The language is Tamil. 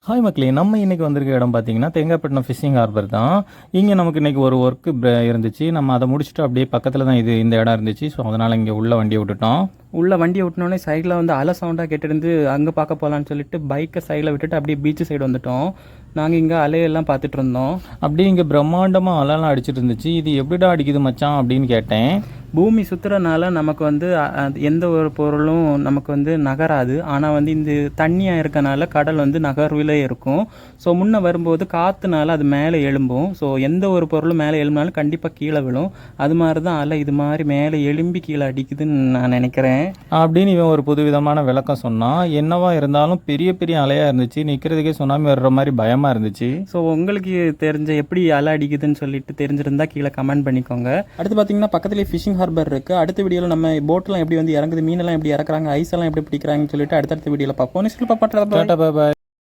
ஹாய் மக்களே, நம்ம இன்னைக்கு வந்திருக்க இடம் பார்த்தீங்கன்னா தேங்காய்பட்டினம் ஃபிஷிங் ஹார்பர் தான். இங்கே நமக்கு இன்னைக்கு ஒரு ஒர்க்கு இருந்துச்சு. நம்ம அதை முடிச்சுட்டு அப்படியே பக்கத்தில் தான் இந்த இடம் இருந்துச்சு. ஸோ அதனால் இங்கே உள்ள வண்டியை விட்டுட்டோம். உள்ள வண்டியை விட்டனோடனே சைடில் வந்து அலை சவுண்டாக கேட்டிருந்து அங்கே பார்க்க போகலான்னு சொல்லிட்டு பைக்கை சைடில் விட்டுட்டு அப்படியே பீச்சு சைடு வந்துட்டோம். நாங்கள் இங்கே அலையெல்லாம் பார்த்துட்டு இருந்தோம். அப்படியே இங்கே பிரம்மாண்டமாக அலைலாம் அடிச்சிட்டு இருந்துச்சு. இது எப்படிடா அடிக்குது மச்சான் அப்படின்னு கேட்டேன். பூமி சுற்றுறனால நமக்கு வந்து எந்த ஒரு பொருளும் நமக்கு வந்து நகராது. ஆனால் வந்து இந்த தண்ணியாக இருக்கனால கடல் வந்து நகர்விலே இருக்கும். ஸோ முன்னே வரும்போது காற்றுனால அது மேலே எழும்பும். ஸோ எந்த ஒரு பொருளும் மேலே எழும்பினாலும் கண்டிப்பாக கீழே விழும். அது மாதிரி தான் அலை இது மாதிரி மேலே எழும்பி கீழே அடிக்குதுன்னு நான் நினைக்கிறேன் அப்படின்னு இவன் ஒரு புதுவிதமான விளக்கம் சொன்னான். என்னவா இருந்தாலும் பெரிய பெரிய அலையாக இருந்துச்சு. நிற்கிறதுக்கே சுனாமி வர்ற மாதிரி பயமாக இருந்துச்சு. ஸோ உங்களுக்கு தெரிஞ்ச எப்படி அலை அடிக்குதுன்னு சொல்லிட்டு தெரிஞ்சிருந்தா கீழே கமெண்ட் பண்ணிக்கோங்க. அடுத்து பார்த்தீங்கன்னா பக்கத்துலேயே ஃபிஷிங் ஹார்பர் இருக்குது. அடுத்த வீடியோவில் நம்ம போட்டெலாம் எப்படி வந்து இறங்குது, மீனெல்லாம் எப்படி இறக்குறாங்க, ஐஸ் எல்லாம் எப்படி பிடிக்கிறாங்கன்னு சொல்லிட்டு அடுத்தடுத்த வீடியோவில் பார்ப்போம். பாய்.